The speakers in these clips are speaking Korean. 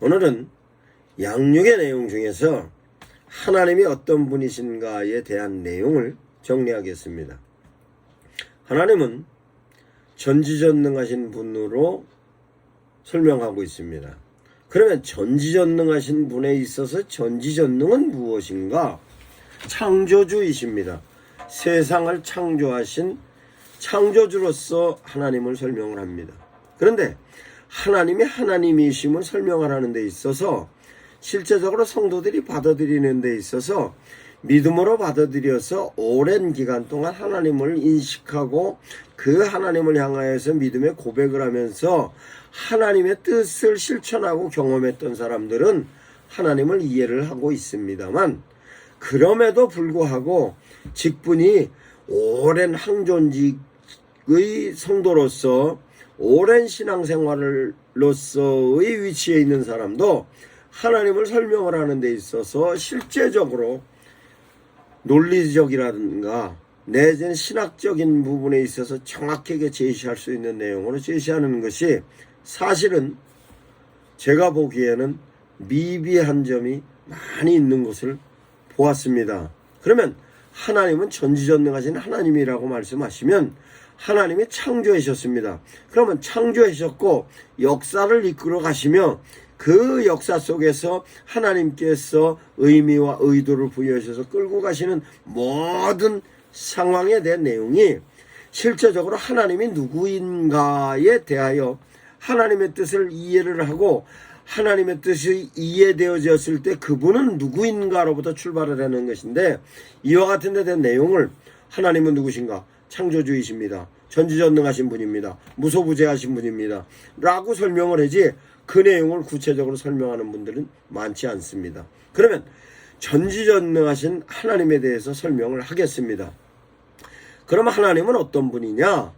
오늘은 양육의 내용 중에서 하나님이 어떤 분이신가에 대한 내용을 정리하겠습니다. 하나님은 전지전능하신 분으로 설명하고 있습니다. 그러면 전지전능하신 분에 있어서 전지전능은 무엇인가? 창조주이십니다. 세상을 창조하신 창조주로서 하나님을 설명을 합니다. 그런데 하나님이 하나님이심을 설명을 하는 데 있어서 실제적으로 성도들이 받아들이는 데 있어서 믿음으로 받아들여서 오랜 기간 동안 하나님을 인식하고 그 하나님을 향하여서 믿음의 고백을 하면서 하나님의 뜻을 실천하고 경험했던 사람들은 하나님을 이해를 하고 있습니다만, 그럼에도 불구하고 직분이 오랜 항존직의 성도로서 오랜 신앙생활로서의 위치에 있는 사람도 하나님을 설명을 하는 데 있어서 실제적으로 논리적이라든가 내지는 신학적인 부분에 있어서 정확하게 제시할 수 있는 내용으로 제시하는 것이 사실은 제가 보기에는 미비한 점이 많이 있는 것을 보았습니다. 그러면 하나님은 전지전능하신 하나님이라고 말씀하시면 하나님이 창조하셨습니다. 그러면 창조하셨고 역사를 이끌어 가시며 그 역사 속에서 하나님께서 의미와 의도를 부여하셔서 끌고 가시는 모든 상황에 대한 내용이 실제적으로 하나님이 누구인가에 대하여 하나님의 뜻을 이해를 하고 하나님의 뜻이 이해되어졌을 때 그분은 누구인가로부터 출발을 하는 것인데, 이와 같은 데 대한 내용을 하나님은 누구신가? 창조주이십니다. 전지전능하신 분입니다. 무소부재하신 분입니다. 라고 설명을 하지 그 내용을 구체적으로 설명하는 분들은 많지 않습니다. 그러면 전지전능하신 하나님에 대해서 설명을 하겠습니다. 그럼 하나님은 어떤 분이냐?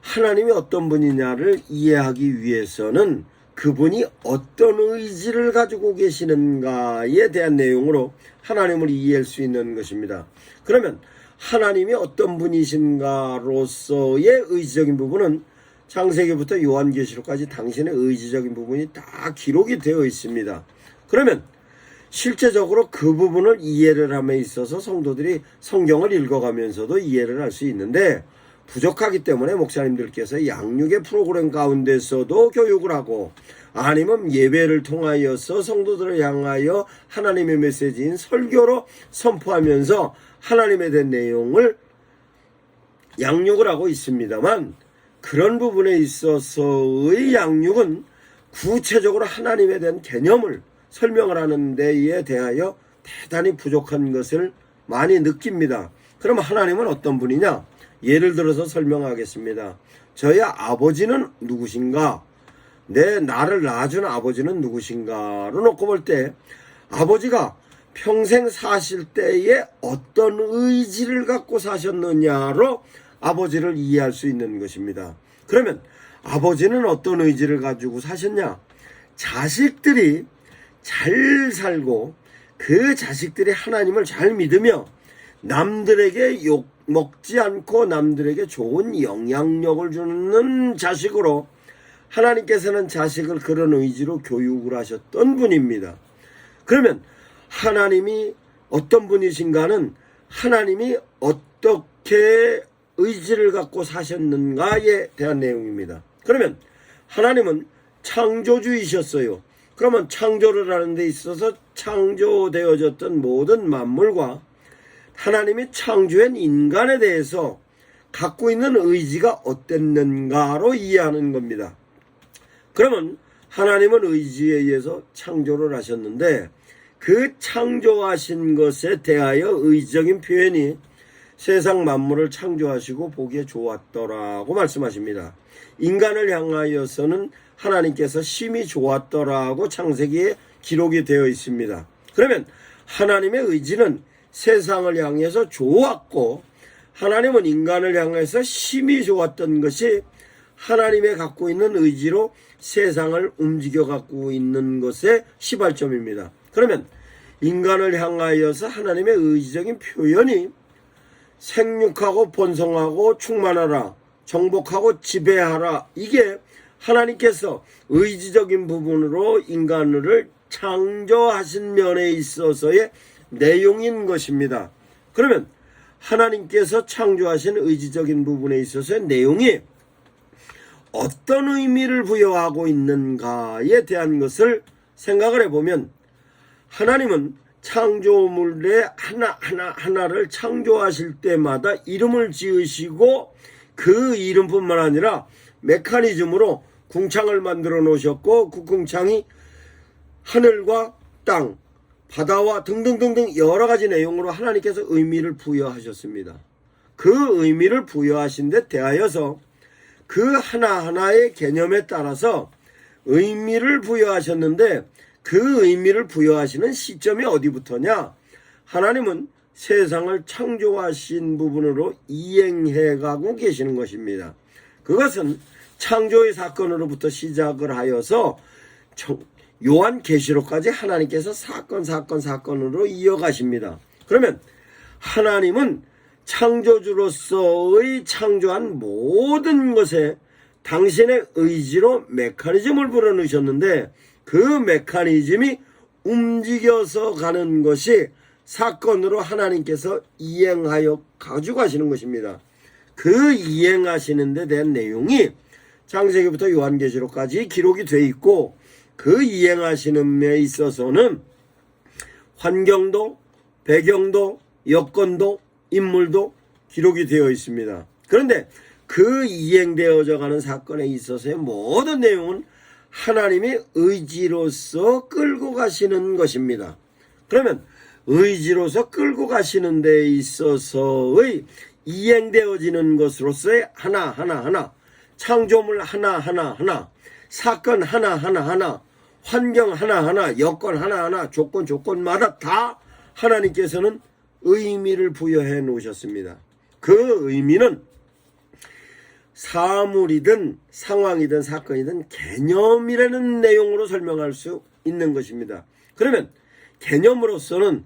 하나님이 어떤 분이냐를 이해하기 위해서는 그분이 어떤 의지를 가지고 계시는가에 대한 내용으로 하나님을 이해할 수 있는 것입니다. 그러면 하나님이 어떤 분이신가로서의 의지적인 부분은 창세기부터 요한계시록까지 당신의 의지적인 부분이 다 기록이 되어 있습니다. 그러면 실제적으로 그 부분을 이해를 함에 있어서 성도들이 성경을 읽어가면서도 이해를 할 수 있는데, 부족하기 때문에 목사님들께서 양육의 프로그램 가운데서도 교육을 하고 아니면 예배를 통하여서 성도들을 향하여 하나님의 메시지인 설교로 선포하면서 하나님에 대한 내용을 양육을 하고 있습니다만, 그런 부분에 있어서의 양육은 구체적으로 하나님에 대한 개념을 설명을 하는 데에 대하여 대단히 부족한 것을 많이 느낍니다. 그럼 하나님은 어떤 분이냐? 예를 들어서 설명하겠습니다. 저의 아버지는 누구신가? 나를 낳아준 아버지는 누구신가로 놓고 볼 때, 아버지가 평생 사실 때에 어떤 의지를 갖고 사셨느냐로 아버지를 이해할 수 있는 것입니다. 그러면 아버지는 어떤 의지를 가지고 사셨냐? 자식들이 잘 살고 그 자식들이 하나님을 잘 믿으며 남들에게 욕 먹지 않고 남들에게 좋은 영향력을 주는 자식으로 하나님께서는 자식을 그런 의지로 교육을 하셨던 분입니다. 그러면 하나님이 어떤 분이신가는 하나님이 어떻게 의지를 갖고 사셨는가에 대한 내용입니다. 그러면 하나님은 창조주이셨어요. 그러면 창조를 하는 데 있어서 창조되어졌던 모든 만물과 하나님이 창조한 인간에 대해서 갖고 있는 의지가 어땠는가로 이해하는 겁니다. 그러면 하나님은 의지에 의해서 창조를 하셨는데, 그 창조하신 것에 대하여 의지적인 표현이 세상 만물을 창조하시고 보기에 좋았더라고 말씀하십니다. 인간을 향하여서는 하나님께서 심히 좋았더라고 창세기에 기록이 되어 있습니다. 그러면 하나님의 의지는 세상을 향해서 좋았고, 하나님은 인간을 향해서 심히 좋았던 것이 하나님의 갖고 있는 의지로 세상을 움직여 갖고 있는 것의 시발점입니다. 그러면 인간을 향하여서 하나님의 의지적인 표현이 생육하고 번성하고 충만하라, 정복하고 지배하라, 이게 하나님께서 의지적인 부분으로 인간을 창조하신 면에 있어서의 내용인 것입니다. 그러면 하나님께서 창조하신 의지적인 부분에 있어서의 내용이 어떤 의미를 부여하고 있는가에 대한 것을 생각을 해보면, 하나님은 창조물의 하나하나를 창조하실 때마다 이름을 지으시고 그 이름뿐만 아니라 메커니즘으로 궁창을 만들어 놓으셨고, 그 궁창이 하늘과 땅, 바다와 등등등등 여러 가지 내용으로 하나님께서 의미를 부여하셨습니다. 그 의미를 부여하신 데 대하여서 그 하나하나의 개념에 따라서 의미를 부여하셨는데, 그 의미를 부여하시는 시점이 어디부터냐? 하나님은 세상을 창조하신 부분으로 이행해가고 계시는 것입니다. 그것은 창조의 사건으로부터 시작을 하여서 요한계시록까지 하나님께서 사건으로 이어가십니다. 그러면 하나님은 창조주로서의 창조한 모든 것에 당신의 의지로 메커니즘을 불어넣으셨는데, 그 메커니즘이 움직여서 가는 것이 사건으로 하나님께서 이행하여 가지고 가시는 것입니다. 그 이행하시는 데 대한 내용이 창세기부터 요한계시록까지 기록이 되어 있고, 그 이행하시는 데 있어서는 환경도, 배경도, 여건도, 인물도 기록이 되어 있습니다. 그런데 그 이행되어져 가는 사건에 있어서의 모든 내용은 하나님의 의지로서 끌고 가시는 것입니다. 그러면 의지로서 끌고 가시는 데 있어서의 이행되어지는 것으로서의 하나, 창조물 하나, 사건 하나, 환경 하나, 여건 하나, 조건마다 다 하나님께서는 의미를 부여해 놓으셨습니다. 그 의미는 사물이든 상황이든 사건이든 개념이라는 내용으로 설명할 수 있는 것입니다. 그러면 개념으로서는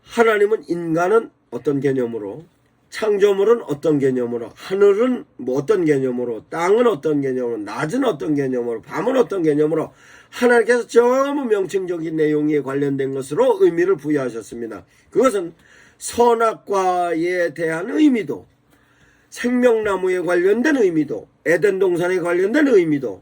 하나님은 인간은 어떤 개념으로, 창조물은 어떤 개념으로, 하늘은 뭐 어떤 개념으로, 땅은 어떤 개념으로, 낮은 어떤 개념으로, 밤은 어떤 개념으로, 하나님께서 전부 명칭적인 내용에 관련된 것으로 의미를 부여하셨습니다. 그것은 선악과에 대한 의미도, 생명나무에 관련된 의미도, 에덴 동산에 관련된 의미도,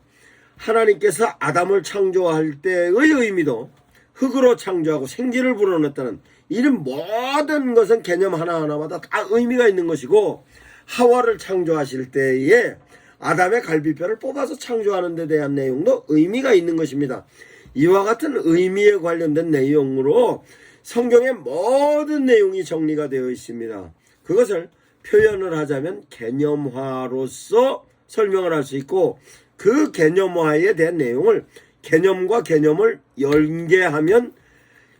하나님께서 아담을 창조할 때의 의미도, 흙으로 창조하고 생기를 불어넣었다는 이런 모든 것은 개념 하나하나마다 다 의미가 있는 것이고, 하와를 창조하실 때에 아담의 갈비뼈를 뽑아서 창조하는 데 대한 내용도 의미가 있는 것입니다. 이와 같은 의미에 관련된 내용으로 성경의 모든 내용이 정리가 되어 있습니다. 그것을 표현을 하자면 개념화로서 설명을 할 수 있고, 그 개념화에 대한 내용을 개념과 개념을 연계하면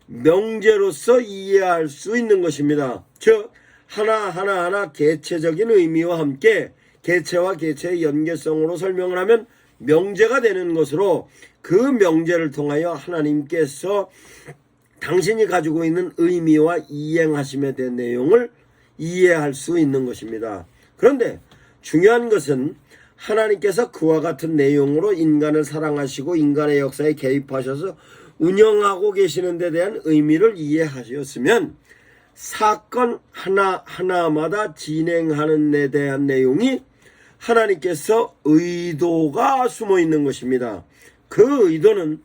명제로서 이해할 수 있는 것입니다. 즉 하나 개체적인 의미와 함께 개체와 개체의 연계성으로 설명을 하면 명제가 되는 것으로, 그 명제를 통하여 하나님께서 당신이 가지고 있는 의미와 이행하심에 대한 내용을 이해할 수 있는 것입니다. 그런데 중요한 것은 하나님께서 그와 같은 내용으로 인간을 사랑하시고 인간의 역사에 개입하셔서 운영하고 계시는 데 대한 의미를 이해하셨으면 사건 하나마다 진행하는 데 대한 내용이 하나님께서 의도가 숨어 있는 것입니다. 그 의도는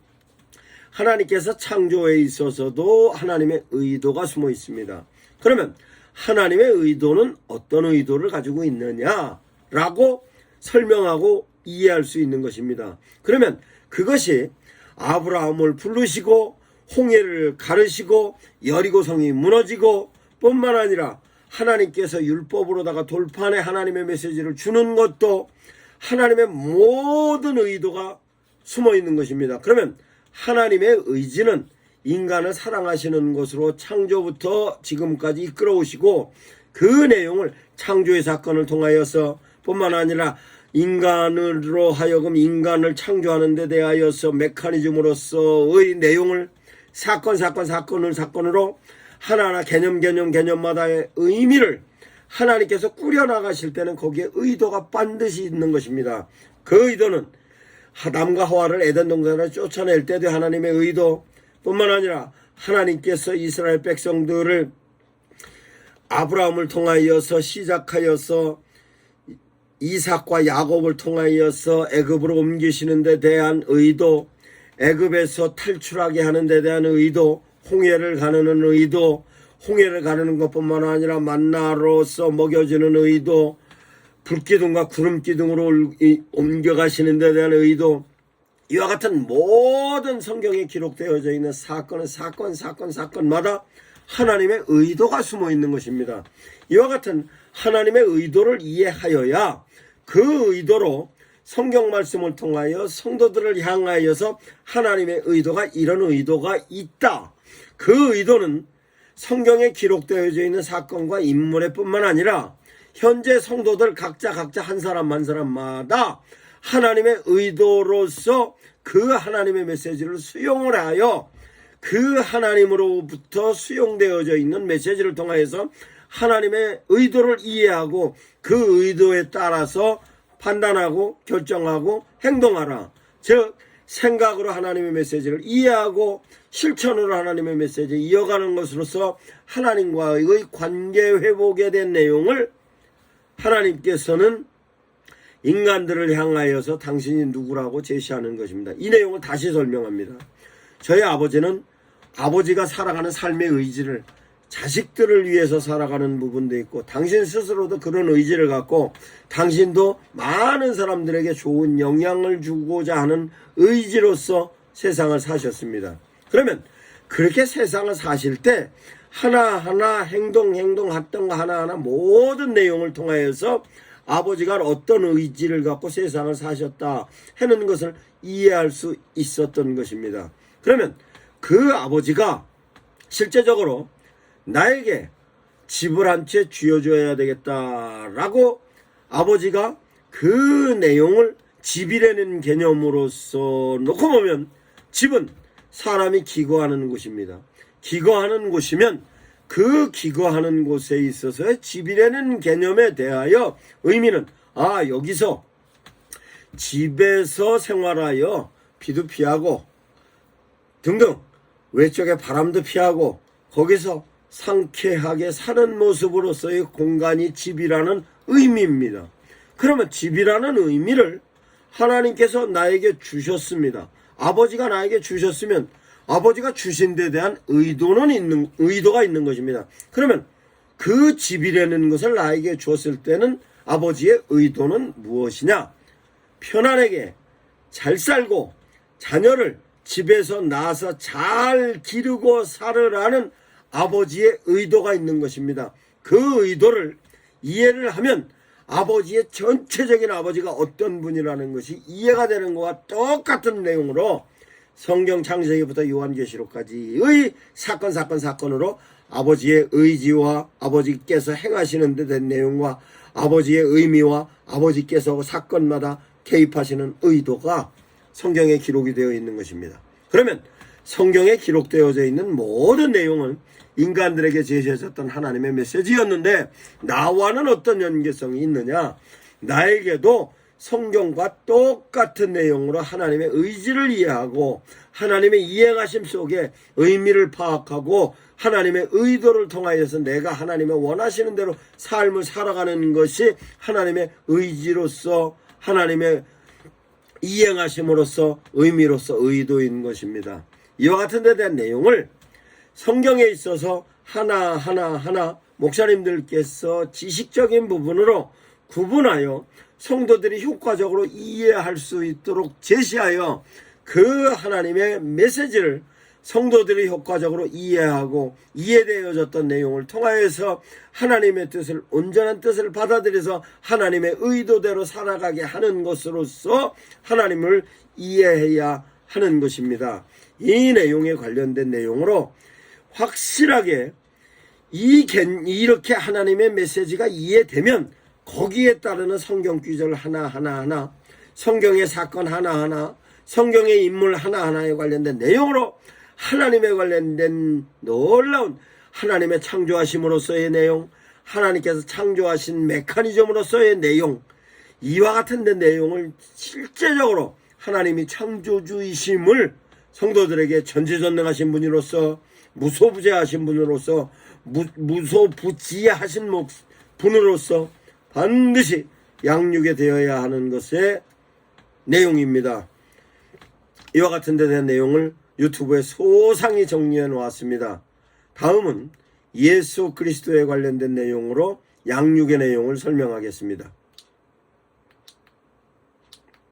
하나님께서 창조에 있어서도 하나님의 의도가 숨어 있습니다. 그러면 하나님의 의도는 어떤 의도를 가지고 있느냐라고 설명하고 이해할 수 있는 것입니다. 그러면 그것이 아브라함을 부르시고 홍해를 가르시고 여리고성이 무너지고 뿐만 아니라 하나님께서 율법으로다가 돌판에 하나님의 메시지를 주는 것도 하나님의 모든 의도가 숨어 있는 것입니다. 그러면 하나님의 의지는 인간을 사랑하시는 것으로 창조부터 지금까지 이끌어 오시고, 그 내용을 창조의 사건을 통하여서 뿐만 아니라 인간으로 하여금 인간을 창조하는 데 대하여서 메커니즘으로서의 내용을 사건으로 하나하나 개념마다의 의미를 하나님께서 꾸려나가실 때는 거기에 의도가 반드시 있는 것입니다. 그 의도는 아담과 하와를 에덴 동산으로 쫓아낼 때도 하나님의 의도 뿐만 아니라 하나님께서 이스라엘 백성들을 아브라함을 통하여서 시작하여서 이삭과 야곱을 통하여서 애굽으로 옮기시는 데 대한 의도, 애굽에서 탈출하게 하는 데 대한 의도, 홍해를 가르는 의도, 홍해를 가르는 것뿐만 아니라 만나로서 먹여주는 의도, 불기둥과 구름기둥으로 옮겨가시는 데 대한 의도, 이와 같은 모든 성경에 기록되어져 있는 사건마다 하나님의 의도가 숨어 있는 것입니다. 이와 같은 하나님의 의도를 이해하여야 그 의도로 성경 말씀을 통하여 성도들을 향하여서 하나님의 의도가 이런 의도가 있다. 그 의도는 성경에 기록되어져 있는 사건과 인물에 뿐만 아니라 현재 성도들 각자 한 사람 한 사람마다 하나님의 의도로서 그 하나님의 메시지를 수용을 하여 그 하나님으로부터 수용되어져 있는 메시지를 통하여서 하나님의 의도를 이해하고 그 의도에 따라서 판단하고 결정하고 행동하라. 즉 생각으로 하나님의 메시지를 이해하고 실천으로 하나님의 메시지를 이어가는 것으로서 하나님과의 관계 회복에 대한 내용을 하나님께서는 인간들을 향하여서 당신이 누구라고 제시하는 것입니다. 이 내용을 다시 설명합니다. 저희 아버지는 아버지가 살아가는 삶의 의지를 자식들을 위해서 살아가는 부분도 있고 당신 스스로도 그런 의지를 갖고 당신도 많은 사람들에게 좋은 영향을 주고자 하는 의지로서 세상을 사셨습니다. 그러면 그렇게 세상을 사실 때 하나하나 했던 거 하나하나 모든 내용을 통하여서 아버지가 어떤 의지를 갖고 세상을 사셨다 하는 것을 이해할 수 있었던 것입니다. 그러면 그 아버지가 실제적으로 나에게 집을 한 채 쥐어줘야 되겠다라고 아버지가 그 내용을 집이라는 개념으로서 놓고 보면 집은 사람이 기거하는 곳입니다. 기거하는 곳이면 그 기거하는 곳에 있어서의 집이라는 개념에 대하여 의미는 여기서 집에서 생활하여 비도 피하고 등등 외적의 바람도 피하고 거기서 상쾌하게 사는 모습으로서의 공간이 집이라는 의미입니다. 그러면 집이라는 의미를 하나님께서 나에게 주셨습니다. 아버지가 나에게 주셨으면 아버지가 주신 데 대한 의도가 있는 것입니다. 그러면 그 집이라는 것을 나에게 줬을 때는 아버지의 의도는 무엇이냐? 편안하게 잘 살고 자녀를 집에서 낳아서 잘 기르고 살으라는 아버지의 의도가 있는 것입니다. 그 의도를 이해를 하면 아버지의 전체적인 아버지가 어떤 분이라는 것이 이해가 되는 것과 똑같은 내용으로 성경 창세기부터 요한계시록까지의 사건으로 아버지의 의지와 아버지께서 행하시는 데 된 내용과 아버지의 의미와 아버지께서 사건마다 개입하시는 의도가 성경에 기록이 되어 있는 것입니다. 그러면 성경에 기록되어져 있는 모든 내용은 인간들에게 제시하셨던 하나님의 메시지였는데 나와는 어떤 연계성이 있느냐? 나에게도 성경과 똑같은 내용으로 하나님의 의지를 이해하고 하나님의 이행하심 속에 의미를 파악하고 하나님의 의도를 통하여서 내가 하나님의 원하시는 대로 삶을 살아가는 것이 하나님의 의지로서 하나님의 이행하심으로써 의미로서 의도인 것입니다. 이와 같은 데 대한 내용을 성경에 있어서 하나하나 목사님들께서 지식적인 부분으로 구분하여 성도들이 효과적으로 이해할 수 있도록 제시하여 그 하나님의 메시지를 성도들이 효과적으로 이해하고 이해되어졌던 내용을 통하여서 하나님의 뜻을 온전한 뜻을 받아들여서 하나님의 의도대로 살아가게 하는 것으로서 하나님을 이해해야 하는 것입니다. 이 내용에 관련된 내용으로 확실하게 이렇게 하나님의 메시지가 이해되면 거기에 따르는 성경 구절 하나하나 성경의 사건 하나하나 성경의 인물 하나하나에 관련된 내용으로 하나님에 관련된 놀라운 하나님의 창조하심으로서의 내용 하나님께서 창조하신 메커니즘으로서의 내용 이와 같은 데 내용을 실제적으로 하나님이 창조주이심을 성도들에게 전지전능하신 분으로서 무소부재하신 분으로서 무소부지하신 분으로서 반드시 양육이 되어야 하는 것의 내용입니다. 이와 같은 데 대한 내용을 유튜브에 소상히 정리해 놓았습니다. 다음은 예수 그리스도에 관련된 내용으로 양육의 내용을 설명하겠습니다.